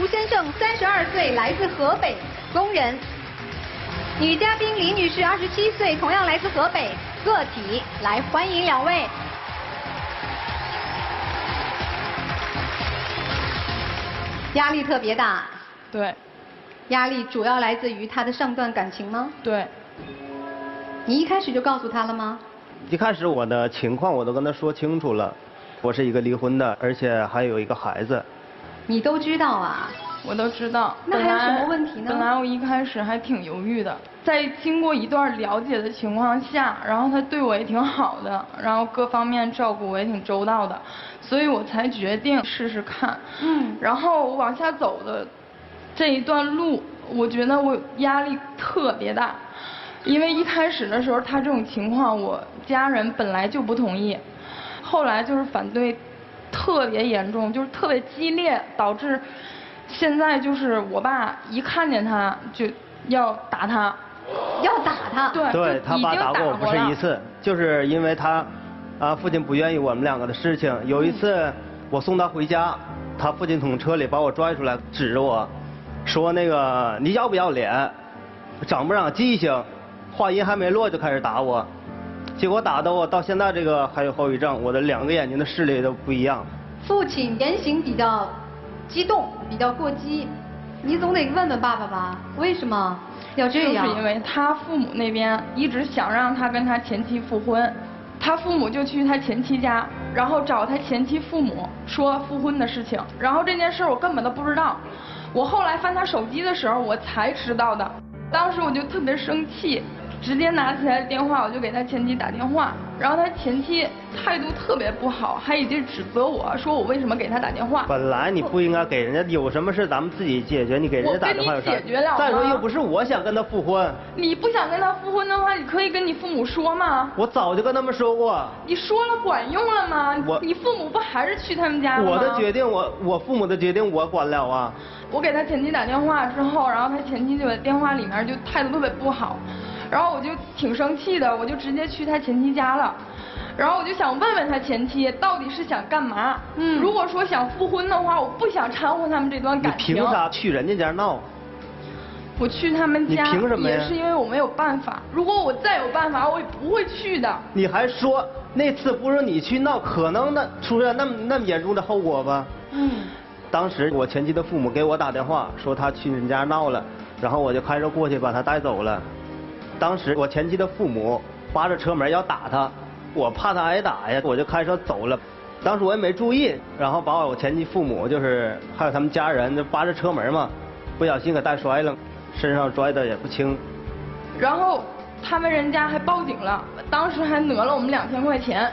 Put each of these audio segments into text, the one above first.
先生，32岁，来自河北，工人。女嘉宾李女士，27岁，同样来自河北，个体。来，欢迎两位。压力特别大。对。压力主要来自于他的上段感情吗？对。你一开始就告诉他了吗？一开始我的情况我都跟他说清楚了，我是一个离婚的，而且还有一个孩子。你都知道啊？我都知道。那还有什么问题呢？本来我一开始还挺犹豫的，在经过一段了解的情况下，然后他对我也挺好的，然后各方面照顾我也挺周到的，所以我才决定试试看。然后我往下走的这一段路，我觉得我压力特别大，因为一开始的时候他这种情况，我家人本来就不同意，后来就是反对特别严重，就是特别激烈，导致现在就是我爸一看见他就要打他。要打他？对，他爸打过我不是一次，就是因为他父亲不愿意我们两个的事情。有一次我送他回家，他父亲从车里把我拽出来，指着我说那个你要不要脸，长不长记性，话音还没落就开始打我，结果打得我到现在这个还有后遗症，我的2个眼睛的视力都不一样。父亲言行比较激动，比较过激，你总得问问爸爸吧，为什么要这样？就是因为他父母那边一直想让他跟他前妻复婚，他父母就去他前妻家，然后找他前妻父母说复婚的事情，然后这件事我根本都不知道，我后来翻他手机的时候我才知道的，当时我就特别生气，直接拿起来电话我就给他前妻打电话，然后他前妻态度特别不好，还一直指责我说我为什么给他打电话。本来你不应该给人家，有什么事咱们自己解决，你给人家打电话有啥？我跟你解决了吗？再说又不是我想跟他复婚。你不想跟他复婚的话，你可以跟你父母说吗？我早就跟他们说过。你说了管用了吗？你父母不还是去他们家了吗？我的决定，我父母的决定我管了啊。我给他前妻打电话之后，然后他前妻就在电话里面就态度特别不好，然后我就挺生气的，我就直接去他前妻家了，然后我就想问问他前妻到底是想干嘛。如果说想复婚的话，我不想掺和他们这段感情。你凭啥去人家家闹？我去他们家，你凭什么呀？也是因为我没有办法。如果我再有办法，我也不会去的。你还说那次不是你去闹，可能出现那么严重的后果吧？当时我前妻的父母给我打电话说他去人家闹了，然后我就开车过去把他带走了。当时我前妻的父母扒着车门要打他，我怕他挨打呀，我就开车走了。当时我也没注意，然后把我前妻父母就是还有他们家人就扒着车门嘛，不小心给带摔了，身上摔的也不轻。然后他们人家还报警了，当时还讹了我们2000块钱。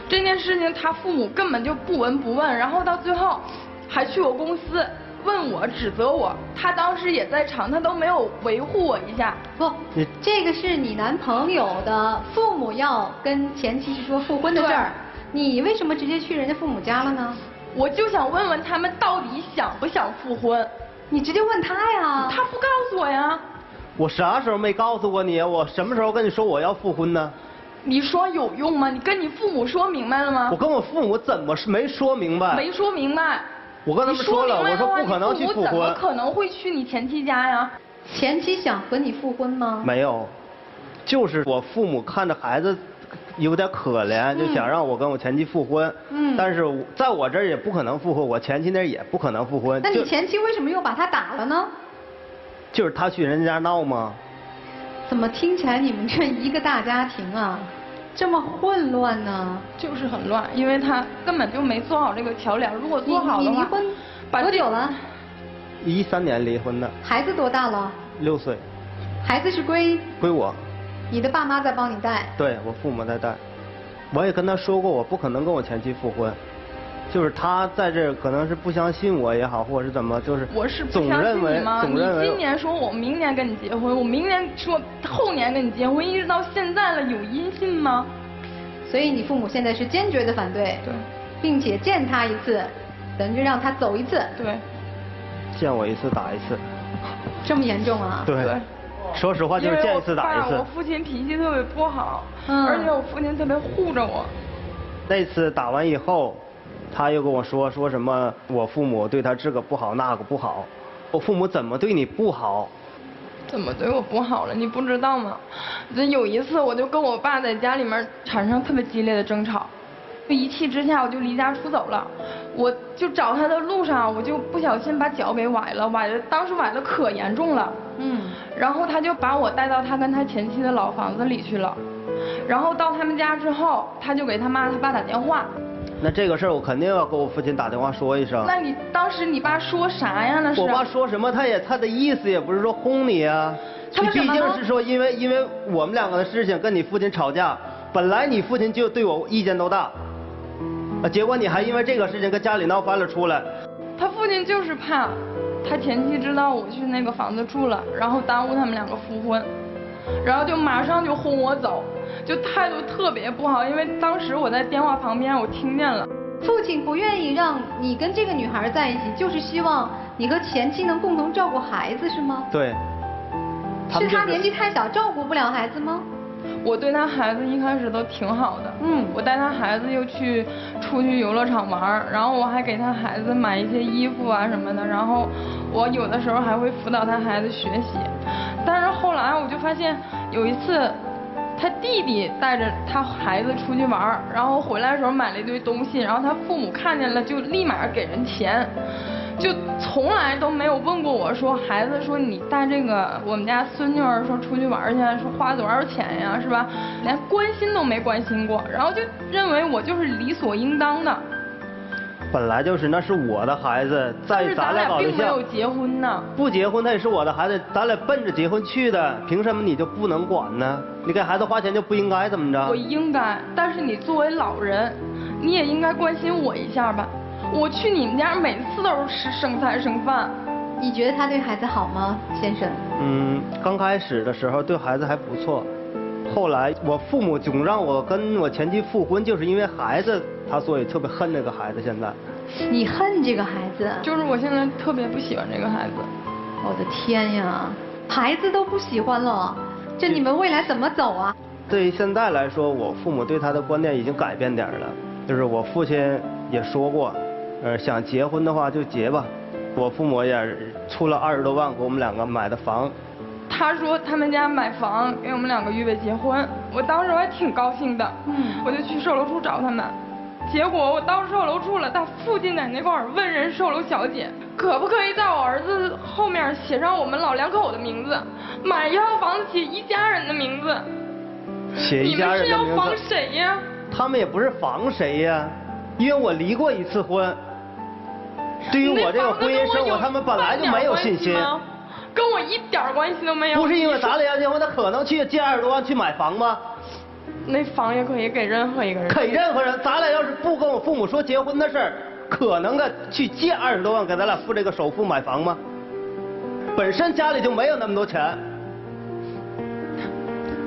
这件事情他父母根本就不闻不问，然后到最后还去我公司问我指责我，他当时也在场，他都没有维护我一下。不，这个是你男朋友的父母要跟前妻说复婚的事儿，你为什么直接去人家父母家了呢？我就想问问他们到底想不想复婚。你直接问他呀。他不告诉我呀。我啥时候没告诉过你？我什么时候跟你说我要复婚呢？你说有用吗？你跟你父母说明白了吗？我跟我父母怎么没说明白？没说明白。我跟他们说了，我说不可能去复婚。你怎么可能会去你前妻家呀？前妻想和你复婚吗？没有，就是我父母看着孩子有点可怜，就想让我跟我前妻复婚。但是在我这儿也不可能复婚，我前妻那儿也不可能复婚。那你前妻为什么又把他打了呢？就是他去人家闹吗？怎么听起来你们这一个大家庭啊，这么混乱呢？就是很乱，因为他根本就没做好这个桥梁。如果做好的话，你离婚多久了？13年离婚的。孩子多大了？6岁。孩子是归我。你的爸妈在帮你带？对，我父母在带。我也跟他说过，我不可能跟我前妻复婚。就是他在这可能是不相信我也好，或者是怎么，就是我是不相信你吗？你今年说我明年跟你结婚，我明年说后年跟你结婚，一直到现在了，有音信吗？所以你父母现在是坚决的反对，对，并且见他一次，等于让他走一次，对，见我一次打一次，这么严重啊？对，说实话就是见一次打一次。我父亲脾气特别不好，而且我父亲特别护着我。那次打完以后，他又跟我说什么我父母对他这个不好那个不好，我父母怎么对你不好？怎么对我不好了？你不知道吗？有一次我就跟我爸在家里面产生特别激烈的争吵，一气之下我就离家出走了。我就找他的路上，我就不小心把脚给崴了，当时崴的可严重了。然后他就把我带到他跟他前妻的老房子里去了。然后到他们家之后，他就给他妈他爸打电话。那这个事儿我肯定要给我父亲打电话说一声。那你当时你爸说啥呀？那是我爸说什么？他的意思也不是说轰你啊，你毕竟是说因为我们两个的事情跟你父亲吵架，本来你父亲就对我意见都大，结果你还因为这个事情跟家里闹翻了出来。他父亲就是怕他前妻知道我去那个房子住了，然后耽误他们两个复婚，然后就马上就轰我走，就态度特别不好。因为当时我在电话旁边，我听见了。父亲不愿意让你跟这个女孩在一起，就是希望你和前妻能共同照顾孩子，是吗？对。是他年纪太小，照顾不了孩子吗？我对他孩子一开始都挺好的，我带他孩子又出去游乐场玩，然后我还给他孩子买一些衣服啊什么的，然后我有的时候还会辅导他孩子学习。但是后来我就发现有一次，他弟弟带着他孩子出去玩，然后回来的时候买了一堆东西，然后他父母看见了就立马给人钱。就从来都没有问过我说，孩子说你带这个我们家孙女儿说出去玩去，说花多少钱呀，是吧？连关心都没关心过，然后就认为我就是理所应当的。本来就是那是我的孩子，在咱俩搞对象，并没有结婚呢。不结婚他也是我的孩子，咱俩奔着结婚去的，凭什么你就不能管呢？你给孩子花钱就不应该怎么着？我应该，但是你作为老人，你也应该关心我一下吧。我去你们家每次都是吃剩菜剩饭。你觉得他对孩子好吗，先生？刚开始的时候对孩子还不错，后来我父母总让我跟我前妻复婚，就是因为孩子，他所以特别恨这个孩子。现在你恨这个孩子？就是我现在特别不喜欢这个孩子。我的天呀，孩子都不喜欢了，这你们未来怎么走啊？对于现在来说，我父母对他的观念已经改变点了，就是我父亲也说过。想结婚的话就结吧，我父母也出了20多万给我们两个买的房。他说他们家买房给我们两个预备结婚，我当时还挺高兴的，我就去售楼处找他们，结果我到售楼处了，他父亲在那块儿问人售楼小姐，可不可以在我儿子后面写上我们老两口的名字，买一套房子写一家人的名字。写一家人的名字。你们是要防谁呀？他们也不是防谁呀，因为我离过一次婚。对于我这个婚姻生活，他们本来就没有信心，跟我一点关系都没有。不是因为咱俩要结婚，他可能去借20多万去买房吗？那房也可以给任何一个人。给任何人，咱俩要是不跟我父母说结婚的事儿，可能的去借20多万给咱俩付这个首付买房吗？本身家里就没有那么多钱。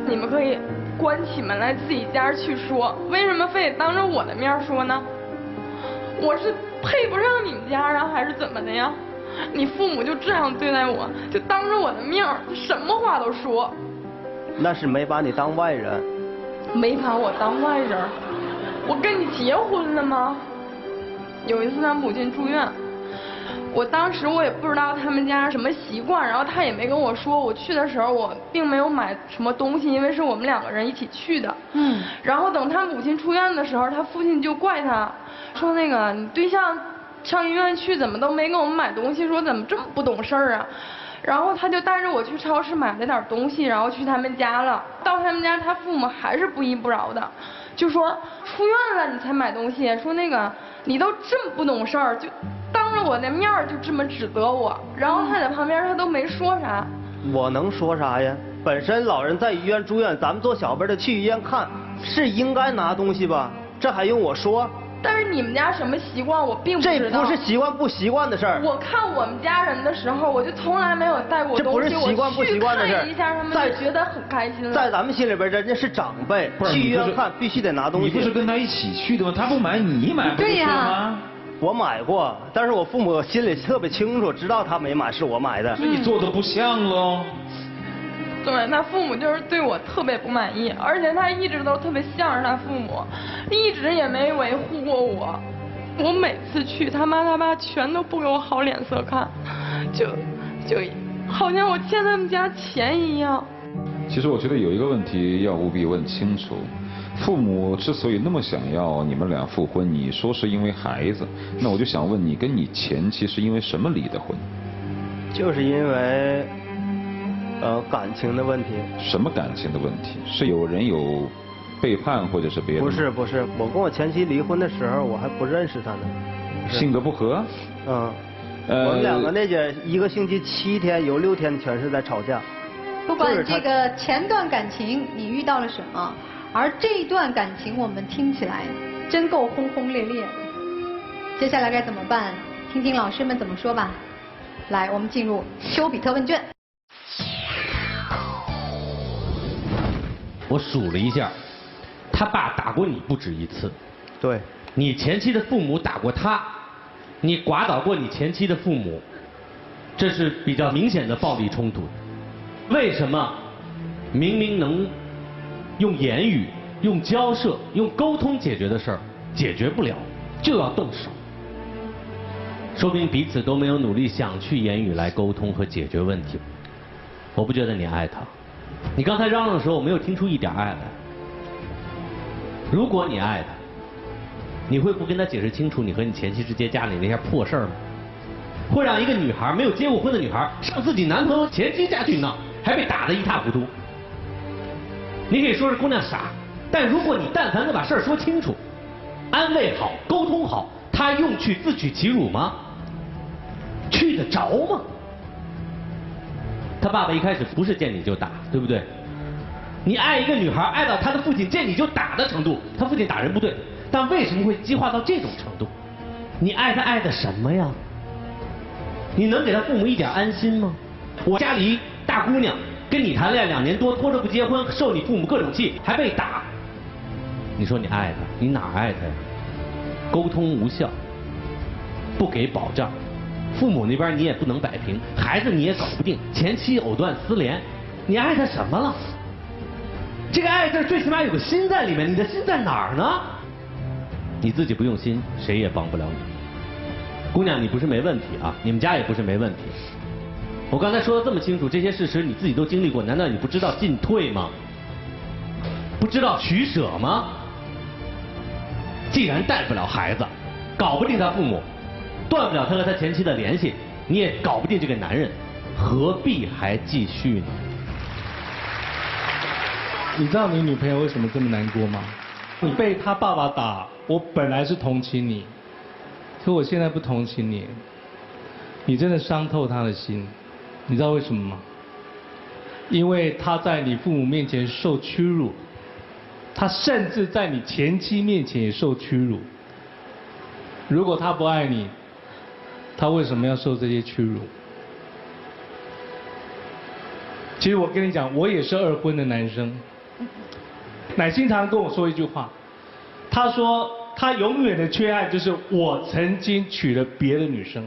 你们可以关起门来自己家去说，为什么非得当着我的面说呢？我是配不上你们家啊，还是怎么的呀？你父母就这样对待我，就当着我的面什么话都说。那是没把你当外人。没把我当外人？我跟你结婚了吗？有一次他母亲住院，我当时我也不知道他们家什么习惯，然后他也没跟我说。我去的时候我并没有买什么东西，因为是我们两个人一起去的。然后等他母亲出院的时候，他父亲就怪他，说那个你对象上医院去怎么都没给我们买东西，说怎么这么不懂事儿啊。然后他就带着我去超市买了点东西，然后去他们家了。到他们家，他父母还是不依不饶的，就说出院了你才买东西，说那个你都这么不懂事儿，就当着我的面就这么指责我。然后他在旁边他都没说啥。我能说啥呀？本身老人在医院住院，咱们做小辈的去医院看是应该拿东西吧？这还用我说？但是你们家什么习惯我并不知道。这不是习惯不习惯的事儿。我看我们家人的时候，我就从来没有带过东西。这不是习惯不习惯的事儿。我去看一下他们就觉得很开心了。在咱们心里边，人家是长辈，去医院看必须得拿东西。你不是跟他一起去的吗？他不买你买不是吗？我买过，但是我父母心里特别清楚，知道他没买是我买的。那你做的不像喽。对，他父母就是对我特别不满意，而且他一直都特别向着他父母，一直也没维护过我。我每次去他妈他爸全都不给我好脸色看，就好像我欠他们家钱一样。其实我觉得有一个问题要务必问清楚，父母之所以那么想要你们俩复婚，你说是因为孩子，那我就想问你跟你前妻是因为什么离的婚？就是因为感情的问题。什么感情的问题？是有人有背叛或者是别的？不是，我跟我前妻离婚的时候我还不认识她呢。性格不合？我们两个那一个星期7天有6天全是在吵架。不管这个前段感情你遇到了什么，而这一段感情我们听起来真够轰轰烈烈的。接下来该怎么办？听听老师们怎么说吧。来，我们进入丘比特问卷。我数了一下，他爸打过你不止一次。对。你前妻的父母打过他，你刮倒过你前妻的父母，这是比较明显的暴力冲突。为什么明明能用言语、用交涉、用沟通解决的事儿，解决不了，就要动手？说明彼此都没有努力想去言语来沟通和解决问题。我不觉得你爱他，你刚才嚷嚷的时候，我没有听出一点爱来。如果你爱他，你会不跟他解释清楚你和你前妻之间家里那些破事儿吗？会让一个女孩没有结过婚的女孩上自己男朋友前妻家去闹，还被打得一塌糊涂？你可以说是姑娘傻，但如果你但凡能把事儿说清楚，安慰好，沟通好，她用去自取其辱吗？去得着吗？他爸爸一开始不是见你就打，对不对？你爱一个女孩，爱到她的父亲见你就打的程度，他父亲打人不对，但为什么会激化到这种程度？你爱他爱的什么呀？你能给他父母一点安心吗？我家里大姑娘跟你谈恋爱2年多，拖着不结婚，受你父母各种气，还被打。你说你爱他，你哪爱他呀？沟通无效，不给保障，父母那边你也不能摆平，孩子你也搞不定，前妻藕断丝连，你爱他什么了？这个爱字最起码有个心在里面，你的心在哪儿呢？你自己不用心，谁也帮不了你。姑娘，你不是没问题啊，你们家也不是没问题。我刚才说的这么清楚，这些事实你自己都经历过，难道你不知道进退吗？不知道取舍吗？既然带不了孩子，搞不定他父母，断不了他和他前妻的联系，你也搞不定这个男人，何必还继续呢？你知道你女朋友为什么这么难过吗？你被她爸爸打，我本来是同情你，可我现在不同情你，你真的伤透她的心。你知道为什么吗？因为她在你父母面前受屈辱，她甚至在你前妻面前也受屈辱。如果她不爱你，她为什么要受这些屈辱？其实我跟你讲，我也是2婚的男生。乃馨常跟我说一句话，他说他永远的缺爱就是我曾经娶了别的女生。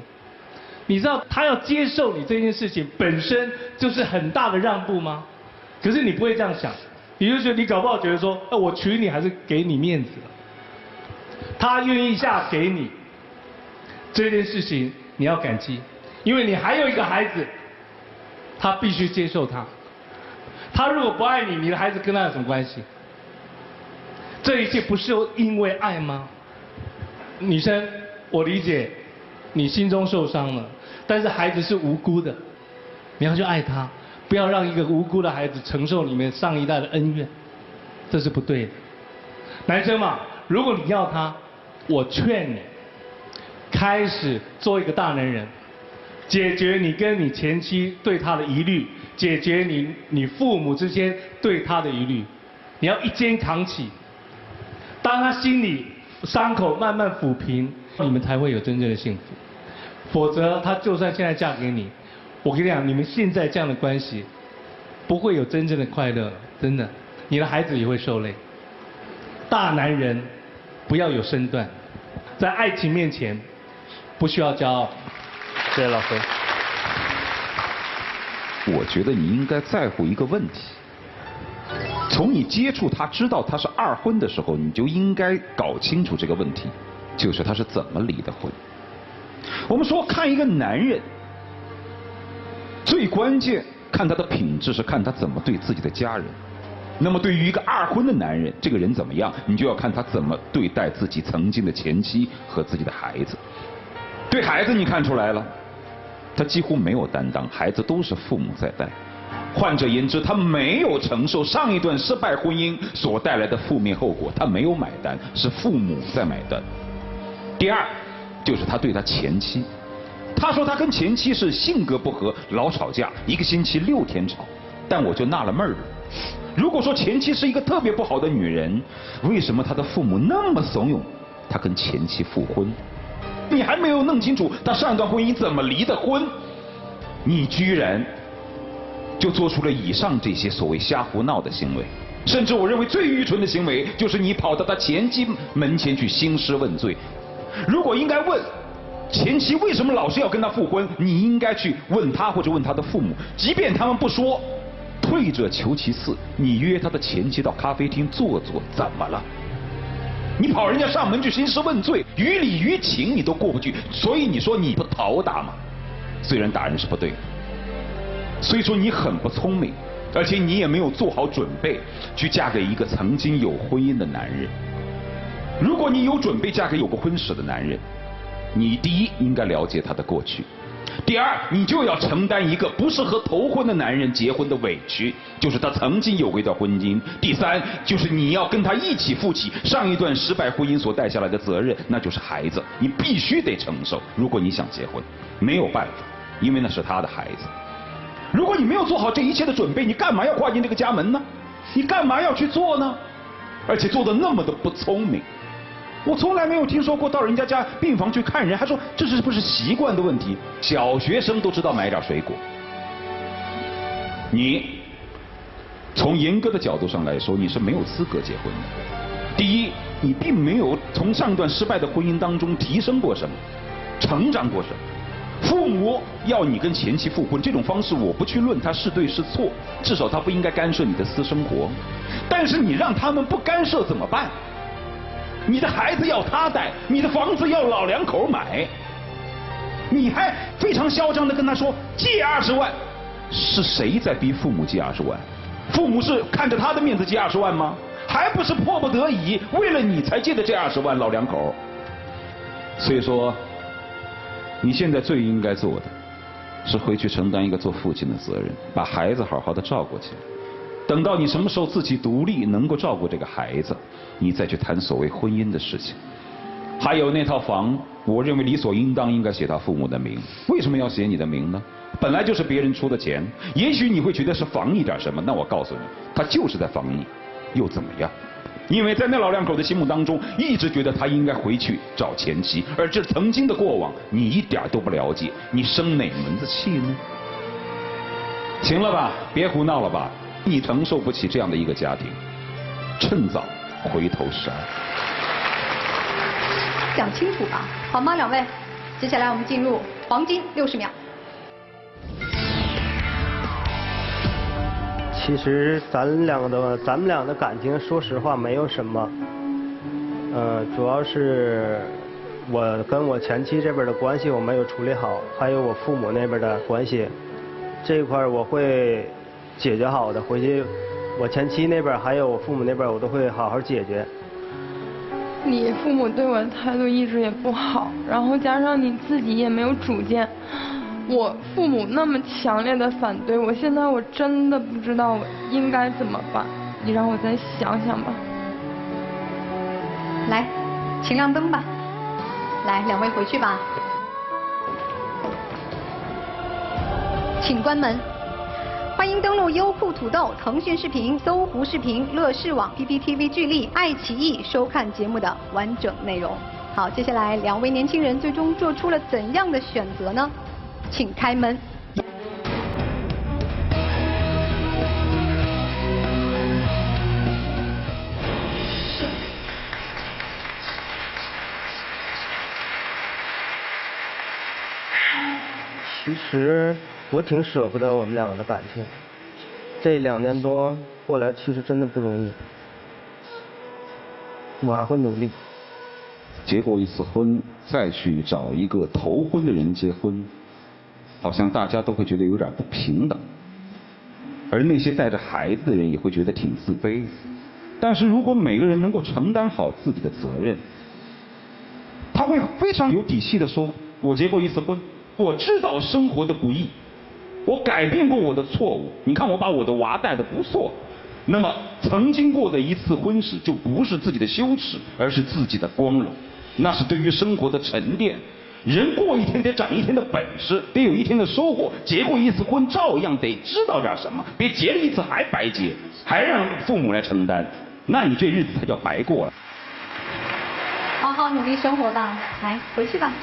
你知道他要接受你这件事情本身就是很大的让步吗？可是你不会这样想，你就觉得你搞不好觉得说，我娶你还是给你面子了。他愿意嫁给你，这件事情你要感激，因为你还有一个孩子，他必须接受他。他如果不爱你，你的孩子跟他有什么关系？这一切不是因为爱吗？女生，我理解你心中受伤了，但是孩子是无辜的，你要去爱他，不要让一个无辜的孩子承受你们上一代的恩怨，这是不对的。男生嘛，如果你要他，我劝你开始做一个大男人，解决你跟你前妻对他的疑虑，解决你父母之间对他的疑虑，你要一肩扛起。当他心里伤口慢慢抚平，你们才会有真正的幸福。否则，他就算现在嫁给你，我跟你讲，你们现在这样的关系，不会有真正的快乐，真的，你的孩子也会受累。大男人不要有身段，在爱情面前不需要骄傲。谢谢老师。我觉得你应该在乎一个问题。从你接触他知道他是2婚的时候，你就应该搞清楚这个问题。就是他是怎么离的婚。我们说看一个男人，最关键看他的品质是看他怎么对自己的家人。那么对于一个二婚的男人，这个人怎么样，你就要看他怎么对待自己曾经的前妻和自己的孩子。对孩子你看出来了，他几乎没有担当，孩子都是父母在带。换者言之，他没有承受上一段失败婚姻所带来的负面后果，他没有买单，是父母在买单。第二，就是他对他前妻，他说他跟前妻是性格不合，老吵架，一个星期6天吵。但我就纳了闷了，如果说前妻是一个特别不好的女人，为什么他的父母那么怂恿他跟前妻复婚？你还没有弄清楚他上一段婚姻怎么离的婚，你居然就做出了以上这些所谓瞎胡闹的行为。甚至我认为最愚蠢的行为就是你跑到他前妻门前去兴师问罪。如果应该问前妻为什么老是要跟他复婚，你应该去问他或者问他的父母，即便他们不说，退者求其次，你约他的前妻到咖啡厅坐坐，怎么了？你跑人家上门去兴师问罪，于理于情你都过不去，所以你说你不讨打吗？虽然打人是不对的，所以说你很不聪明，而且你也没有做好准备去嫁给一个曾经有婚姻的男人。如果你有准备嫁给有过婚史的男人，你第一应该了解他的过去，第二你就要承担一个不是和头婚的男人结婚的委屈，就是他曾经有过一段婚姻。第三就是你要跟他一起负起上一段失败婚姻所带下来的责任，那就是孩子，你必须得承受。如果你想结婚，没有办法，因为那是他的孩子。如果你没有做好这一切的准备，你干嘛要跨进这个家门呢？你干嘛要去做呢？而且做得那么的不聪明。我从来没有听说过到人家家病房去看人，还说这是不是习惯的问题？小学生都知道买点水果。你从严格的角度上来说，你是没有资格结婚的。第一，你并没有从上一段失败的婚姻当中提升过什么，成长过什么。父母要你跟前妻复婚，这种方式我不去论它是对是错，至少他不应该干涉你的私生活。但是你让他们不干涉怎么办？你的孩子要他带，你的房子要老两口买，你还非常嚣张的跟他说借20万，是谁在逼父母借20万？父母是看着他的面子借20万吗？还不是迫不得已，为了你才借的这20万，老两口。所以说，你现在最应该做的，是回去承担一个做父亲的责任，把孩子好好的照顾起来。等到你什么时候自己独立，能够照顾这个孩子，你再去谈所谓婚姻的事情。还有那套房，我认为理所应当应该写他父母的名。为什么要写你的名呢？本来就是别人出的钱，也许你会觉得是防你点什么，那我告诉你，他就是在防你，又怎么样？因为在那老两口的心目当中，一直觉得他应该回去找前妻，而这曾经的过往你一点都不了解，你生哪门子气呢？行了吧，别胡闹了吧，你承受不起这样的一个家庭，趁早回头是岸。讲清楚吧，好吗，两位？接下来我们进入黄金60秒。其实咱们俩的感情，说实话没有什么，主要是我跟我前妻这边的关系我没有处理好，还有我父母那边的关系，这一块我会解决好的。回去我前妻那边还有我父母那边我都会好好解决。你父母对我的态度一直也不好，然后加上你自己也没有主见，我父母那么强烈的反对，我现在我真的不知道我应该怎么办，你让我再想想吧。来，请亮灯吧。来，两位回去吧。请关门。欢迎登录优酷土豆、腾讯视频、搜狐视频、乐视网、PPTV 剧力、爱奇艺收看节目的完整内容。好，接下来两位年轻人最终做出了怎样的选择呢？请开门。其实我挺舍不得我们两个的感情，这2年多过来其实真的不容易，我还会努力。结过一次婚，再去找一个头婚的人结婚，好像大家都会觉得有点不平等，而那些带着孩子的人也会觉得挺自卑。但是如果每个人能够承担好自己的责任，他会非常有底气的说，我结过一次婚，我知道生活的不易，我改变过我的错误，你看我把我的娃带得不错。那么曾经过的一次婚史就不是自己的羞耻，而是自己的光荣，那是对于生活的沉淀。人过一天得长一天的本事，得有一天的收获。结过一次婚照样得知道点什么，别结了一次还白结，还让父母来承担，那你这日子才叫白过了。好好努力生活吧，来回去吧。